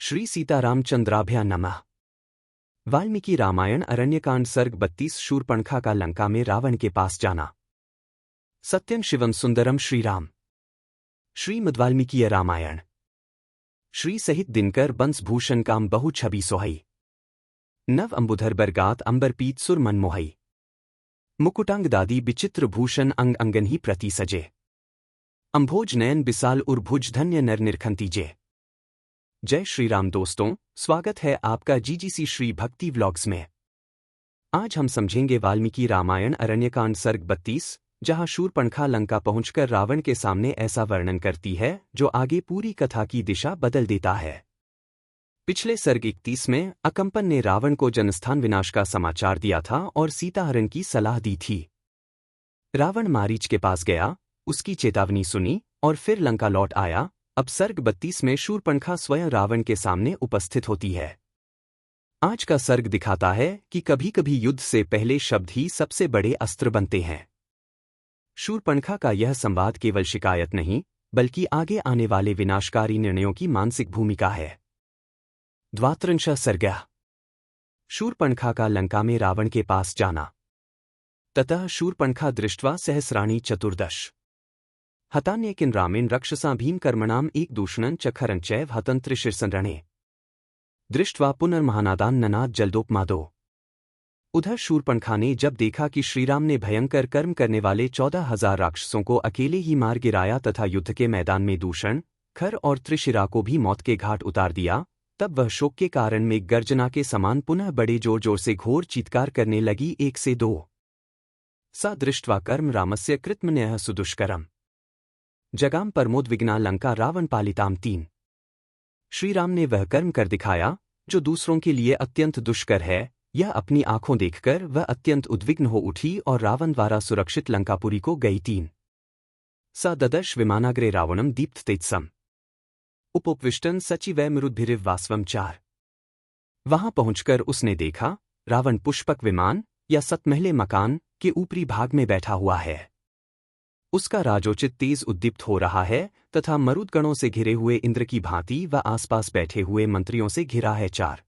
श्री सीतारामचंद्राभ्या नमः। वाल्मीकि रामायण अरण्यकांड सर्ग 32 शूर्पणखा का लंका में रावण के पास जाना। सत्यं शिवम सुंदरम श्रीराम। श्रीमद्वाल्मीकीय रामायण। श्री सहित दिनकर बंसभूषण काम बहु छवि सोहई। नव अंबुधर बरगात अंबरपीत सुर मन मोहई। मुकुटांग दादी विचित्र भूषण अंग अंगन ही प्रति सजे। अंभोज नयन बिसाल उर्भुज धन्य नर निरखंतीजे। जय श्री राम दोस्तों, स्वागत है आपका जीजीसी श्री भक्ति व्लॉग्स में। आज हम समझेंगे वाल्मीकि रामायण अरण्यकांड सर्ग 32, जहां शूर्पणखा लंका पहुंचकर रावण के सामने ऐसा वर्णन करती है जो आगे पूरी कथा की दिशा बदल देता है। पिछले सर्ग 31 में अकंपन ने रावण को जनस्थान विनाश का समाचार दिया था और सीताहरण की सलाह दी थी। रावण मारीच के पास गया, उसकी चेतावनी सुनी और फिर लंका लौट आया। अब सर्ग 32 में शूर्पणखा स्वयं रावण के सामने उपस्थित होती है। आज का सर्ग दिखाता है कि कभी कभी युद्ध से पहले शब्द ही सबसे बड़े अस्त्र बनते हैं। शूर्पणखा का यह संवाद केवल शिकायत नहीं, बल्कि आगे आने वाले विनाशकारी निर्णयों की मानसिक भूमिका है। द्वात्रिंश सर्ग। शूर्पणखा का लंका में रावण के पास जाना। ततः शूर्पणखा दृष्ट्वा सहस्राणि चतुर्दश हतान्यकिन रामेण रक्षसा भीम कर्मणाम एक दूषणं चखरं चैव हतं त्रिशिरसंरणे। दृष्ट्वा पुनर्महानादान ननाद जल्दोपमादो। उधर शूर्पणखा ने जब देखा कि श्रीराम ने भयंकर कर्म करने वाले 14,000 राक्षसों को अकेले ही मार गिराया तथा युद्ध के मैदान में दूषण, खर और त्रिशिरा को भी मौत के घाट उतार दिया, तब वह शोक के कारण में गर्जना के समान पुनः बड़े जोर जोर से घोर चीत्कार करने लगी। 1 से 2। सा दृष्ट्वा कर्म रामस्य कृतमन्यः सुदुष्करम्। जगाम परमोद्विग्ना लंका रावण पालिताम 3। श्रीराम ने वह कर्म कर दिखाया जो दूसरों के लिए अत्यंत दुष्कर है। यह अपनी आंखों देखकर वह अत्यंत उद्विग्न हो उठी और रावण द्वारा सुरक्षित लंकापुरी को गई। 3। स ददर्श विमानाग्रे रावणम दीप्ततेजसम उपविष्टन सचिवैर्मरुद्भिरिव वास्वम 4। वहां पहुंचकर उसने देखा रावण पुष्पक विमान या सतमहले मकान के ऊपरी भाग में बैठा हुआ है। उसका राजोचित तेज उद्दीप्त हो रहा है तथा मरुदगणों से घिरे हुए इंद्र की भांति व आसपास बैठे हुए मंत्रियों से घिरा है। 4।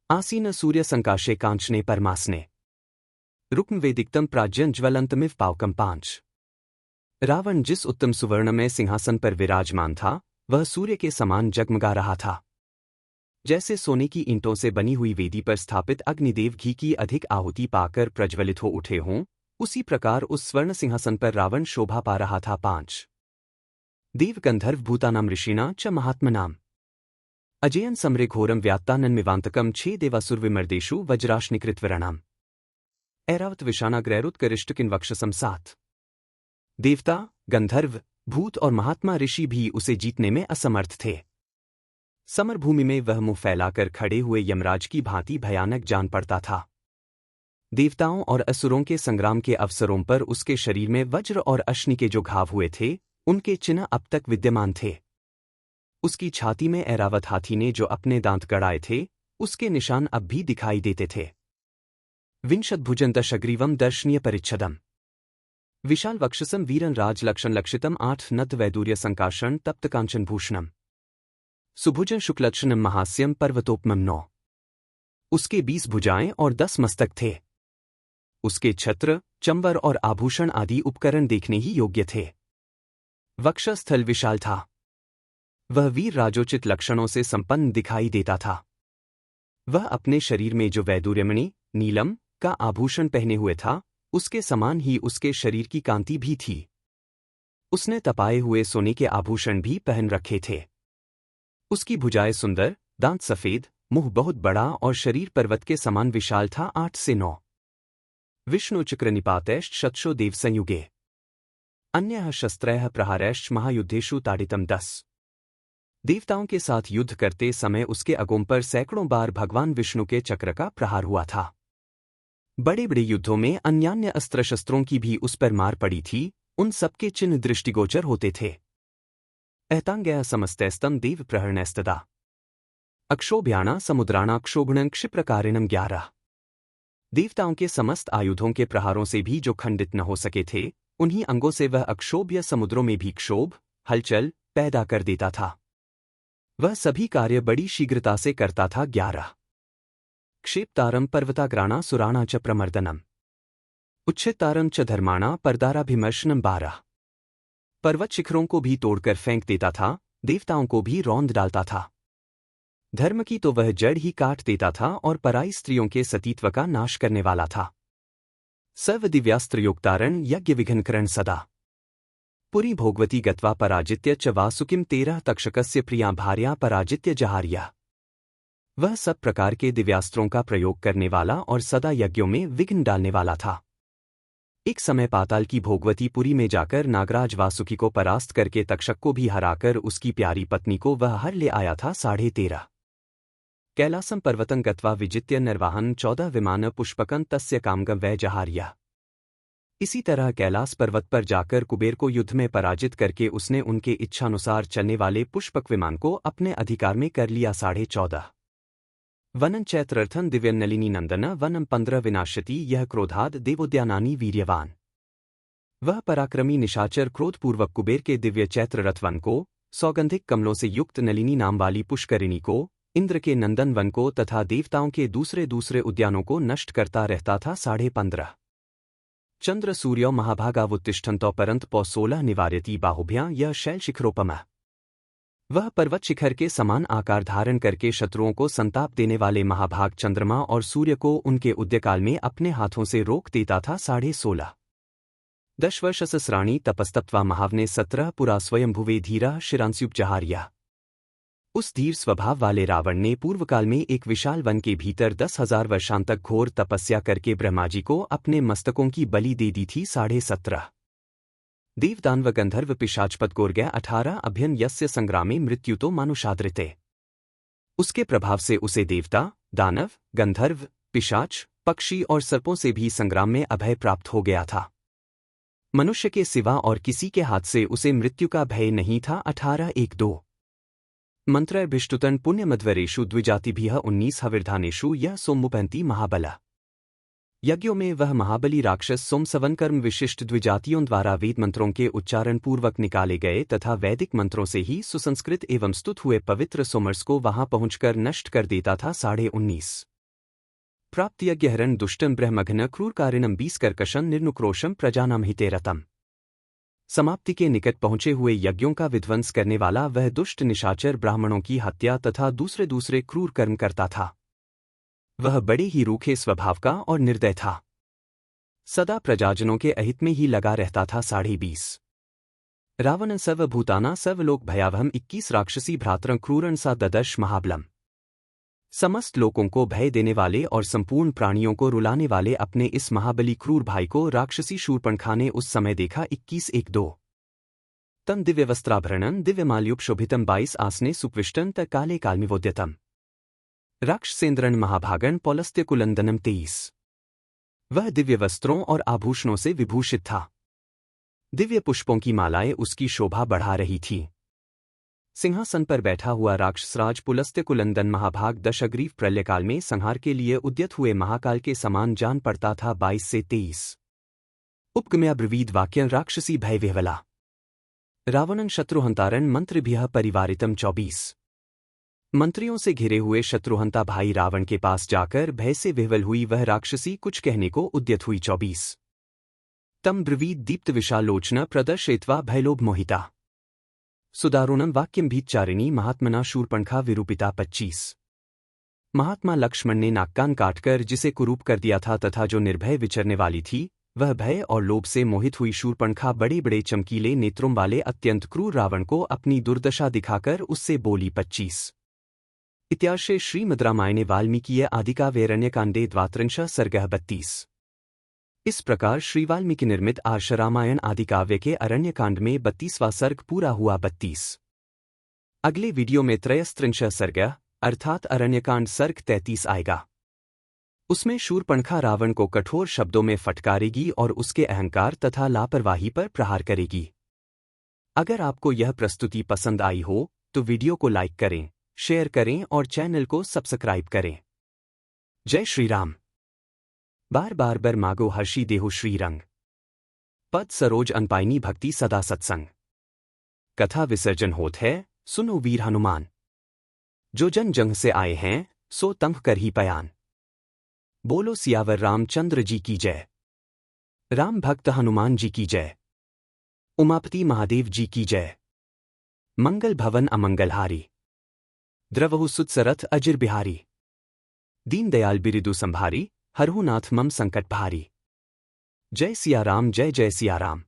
आसीन सूर्य संकाशे कांचने परमासने रुक्म वेदिक्तम प्राज्यन ज्वलंतमिव पावकम 5। रावण जिस उत्तम सुवर्णमय सिंहासन पर विराजमान था वह सूर्य के समान जगमगा रहा था। जैसे सोने की ईंटों से बनी हुई वेदी पर स्थापित अग्निदेव घी की अधिक आहुति पाकर प्रज्वलित हो उठे हों, उसी प्रकार उस स्वर्ण सिंहासन पर रावण शोभा पा रहा था। 5। देव गंधर्व भूतानाम ऋषिणा च महात्मनाम अजेयन समरे घोरम व्यात्तानन्मिवांतकम 6 देवासुरविमर्देषु वज्राशनिकृतवरणाम ऐरावत विषाणाग्रैरुत्करिष्टकिन वक्षसम 7। देवता, गंधर्व, भूत और महात्मा ऋषि भी उसे जीतने में असमर्थ थे। समरभूमि में वह मुंह फैलाकर खड़े हुए यमराज की भांति भयानक जान पड़ता था। देवताओं और असुरों के संग्राम के अवसरों पर उसके शरीर में वज्र और अश्नि के जो घाव हुए थे उनके चिन्ह अब तक विद्यमान थे। उसकी छाती में ऐरावत हाथी ने जो अपने दांत गड़ाए थे उसके निशान अब भी दिखाई देते थे। विंशद्भुजं दशग्रीवं दर्शनीय परिच्छदम विशाल वक्षसम वीरन राज लक्षण लक्षितम 8 नद वैदूर्य संकाशन तप्त कांचन भूषणम सुभुजन शुक्लक्षणम महास्यम पर्वतोपमम 9। उसके 20 भुजाएं और 10 मस्तक थे। उसके छत्र, चंबर और आभूषण आदि उपकरण देखने ही योग्य थे। वक्षस्थल विशाल था। वह वीर राजोचित लक्षणों से संपन्न दिखाई देता था। वह अपने शरीर में जो वैदूर्यमणि, नीलम का आभूषण पहने हुए था उसके समान ही उसके शरीर की कांति भी थी। उसने तपाए हुए सोने के आभूषण भी पहन रखे थे। उसकी भुजाएं सुंदर, दांत सफेद, मुंह बहुत बड़ा और शरीर पर्वत के समान विशाल था। 8 से 9। विष्णु चक्र निपातैश्च शतशो देव संयुगे अन्यः शस्त्रैः प्रहारैश्च महायुद्धेषु ताडितम 10। देवताओं के साथ युद्ध करते समय उसके अगोम पर सैकड़ों बार भगवान विष्णु के चक्र का प्रहार हुआ था। बड़े बड़े युद्धों में अन्यान्य अस्त्र शस्त्रों की भी उस पर मार पड़ी थी, उन सबके चिन्ह दृष्टिगोचर होते थे। एतांगैः समस्तैस्तम देव प्रहरणैस्तदा अक्षोभ्याणा समुद्राणा क्षोभणं क्षिप्रकारिणम 11। देवताओं के समस्त आयुधों के प्रहारों से भी जो खंडित न हो सके थे उन्हीं अंगों से वह अक्षोभ्य समुद्रों में भी क्षोभ, हलचल पैदा कर देता था। वह सभी कार्य बड़ी शीघ्रता से करता था। 11 क्षेप्तारम पर्वताग्राणा सुराणा च प्रमर्दनम उच्छित्तारम च धर्माणा परदाराभिमर्शनम। 12 पर्वत शिखरों को भी तोड़कर फेंक देता था, देवताओं को भी रौंद डालता था। धर्म की तो वह जड़ ही काट देता था और पराई स्त्रियों के सतीत्व का नाश करने वाला था। सर्व दिव्यास्त्रयोक्तारण यज्ञ विघ्नकरण सदा पुरी भोगवती गत्वा पराजित्य च वासुकिम 13 तक्षकस्य प्रिया भार्या पराजित्य जहार्या। वह सब प्रकार के दिव्यास्त्रों का प्रयोग करने वाला और सदा यज्ञों में विघ्न डालने वाला था। एक समय पाताल की भोगवती पुरी में जाकर नागराज वासुकी को परास्त करके तक्षक को भी हराकर उसकी प्यारी पत्नी को वह हर ले आया था। 13.5 कैलासम पर्वतं गत्वा विजित्य निर्वाहन 14 विमान पुष्पकं तस्य कामगं वै जहार्या। इसी तरह कैलास पर्वत पर जाकर कुबेर को युद्ध में पराजित करके उसने उनके इच्छानुसार चलने वाले पुष्पक विमान को अपने अधिकार में कर लिया। 14.5 वनं चैत्रर्थं दिव्यं नलिनी नंदन वनं 15 विनाशति यह क्रोधाद देवोद्यानानि वीर्यवान। वह पराक्रमी निशाचर क्रोधपूर्वक कुबेर के दिव्य चैत्र रथ वन को, सौगंधिक कमलों से युक्त नलिनी नाम वाली पुष्करिणी को, इंद्र के नंदन वन को तथा देवताओं के दूसरे दूसरे उद्यानों को नष्ट करता रहता था। 15.5 चंद्र सूर्यो महाभागावुत्तिष्ठन्तो परंत पौ 16 निवार्यति बाहुभ्यां यह शैल शिखरोपमा। वह पर्वत शिखर के समान आकार धारण करके शत्रुओं को संताप देने वाले महाभाग चंद्रमा और सूर्य को उनके उद्यकाल में अपने हाथों से रोक देता था। 16.5 10 सहस्राणि तपस्तप्त्वा महावने 17 पुरा स्वयंभुवे धीरा शिरांस्युपजहार्या। उस धीर स्वभाव वाले रावण ने पूर्वकाल में एक विशाल वन के भीतर 10,000 वर्षांतक घोर तपस्या करके ब्रह्माजी को अपने मस्तकों की बलि दे दी थी। 17.5 देवदानव गंधर्व पिशाचपद गोर्ग्या 18 अभ्यन यस्य संग्रामे मृत्यु तो मानुषादृते। उसके प्रभाव से उसे देवता, दानव, गंधर्व, पिशाच, पक्षी और सर्पों से भी संग्राम में अभय प्राप्त हो गया था। मनुष्य के सिवा और किसी के हाथ से उसे मृत्यु का भय नहीं था। 18.1-2 मंत्रैर्भिष्टुतन पुण्यमध्वरेषु द्विजातिभिः 19 हविर्धानेषु यह सोमुपहन्ति महाबला। यज्ञों में वह महाबली राक्षस सोमसवन कर्म विशिष्ट द्विजातियों द्वारा वेद मंत्रों के उच्चारण पूर्वक निकाले गए तथा वैदिक मंत्रों से ही सुसंस्कृत एवं स्तुत हुए पवित्र सोमर्स को वहां पहुंचकर नष्ट कर देता था। 19.5 प्राप्त यज्ञहरण दुष्टं ब्रह्मघ्न क्रूरकारिणं 20 कर्कशं निर्नुक्रोशं प्रजानां हितेरतम्। समाप्ति के निकट पहुंचे हुए यज्ञों का विध्वंस करने वाला वह दुष्ट निशाचर ब्राह्मणों की हत्या तथा दूसरे क्रूर कर्म करता था। वह बड़े ही रूखे स्वभाव का और निर्दय था, सदा प्रजाजनों के अहित में ही लगा रहता था। 20.5 रावण सर्वभूताना सर्वलोक भयावहम 21 राक्षसी भ्रातरं क्रूरन सा ददर्श महाबलम। समस्त लोगों को भय देने वाले और संपूर्ण प्राणियों को रुलाने वाले अपने इस महाबली क्रूर भाई को राक्षसी शूर्पणखा ने उस समय देखा। 21.1-2 तम दिव्यवस्त्राभरणं दिव्यमाल्युपशोभितं 22 आसने सुप्विष्टं त काले कालमिवोद्यतम्। राक्षसेन्द्रन महाभागन पौलस्त्यकुलंदनम 23 वह दिव्य वस्त्रों और आभूषणों से विभूषित था। दिव्य पुष्पों की मालाएं उसकी शोभा बढ़ा रही थी। सिंहासन पर बैठा हुआ राक्षसराज पुलस्त्यकुलंदन महाभाग दशग्रीव प्रलयकाल में संहार के लिए उद्यत हुए महाकाल के समान जान पड़ता था। 22-23 उपगम्या ब्रवीद वाक्यं राक्षसी भय विह्वला रावणं शत्रुहंतारन मंत्रभ्यः परिवारितम। 24 मंत्रियों से घिरे हुए शत्रुहंता भाई रावण के पास जाकर भय से विह्वल हुई वह राक्षसी कुछ कहने को उद्यत हुई। 24 तम ब्रवीद दीप्त विशालोचना प्रदर्शयित्वा भयलोभ मोहिता सुदारुणम वाक्यम भीतचारिणी महात्मना शूर्पणखा विरूपिता। 25 महात्मा लक्ष्मण ने नाककान काटकर जिसे कुरूप कर दिया था तथा जो निर्भय विचरने वाली थी, वह भय और लोभ से मोहित हुई शूर्पणखा बड़े बड़े चमकीले नेत्रों वाले अत्यंत क्रूर रावण को अपनी दुर्दशा दिखाकर उससे बोली। 25 इत्यार्षे श्रीमद्रामायणे वाल्मीकीय आदिकाव्ये द्वात्रिंशः सर्गः 32 इस प्रकार श्री वाल्मीकि निर्मित आर्ष रामायण आदिकाव्य के अरण्यकांड में 32वां सर्ग पूरा हुआ। 32 अगले वीडियो में त्रयस्त्रिंशः सर्गः अर्थात अरण्यकांड सर्ग 33 आएगा। उसमें शूर्पणखा रावण को कठोर शब्दों में फटकारेगी और उसके अहंकार तथा लापरवाही पर प्रहार करेगी। अगर आपको यह प्रस्तुति पसंद आई हो तो वीडियो को लाइक करें, शेयर करें और चैनल को सब्सक्राइब करें। जय श्री राम। बार बार बर मागो हर्षी देहु श्रीरंग पद सरोज अनपाइनी भक्ति सदा सत्संग। कथा विसर्जन होत है, सुनो वीर हनुमान। जो जन जंग से आए हैं सो तंग कर ही पयान। बोलो सियावर रामचंद्र जी की जय। राम भक्त हनुमान जी की जय। उमापति महादेव जी की जय। मंगल भवन अमंगलहारी। द्रवहु सुतसरथ अजिर बिहारी। दीनदयाल बिरिदु संभारी। हरहु नाथ मम संकट भारी। जय सिया राम जय जय सिया राम।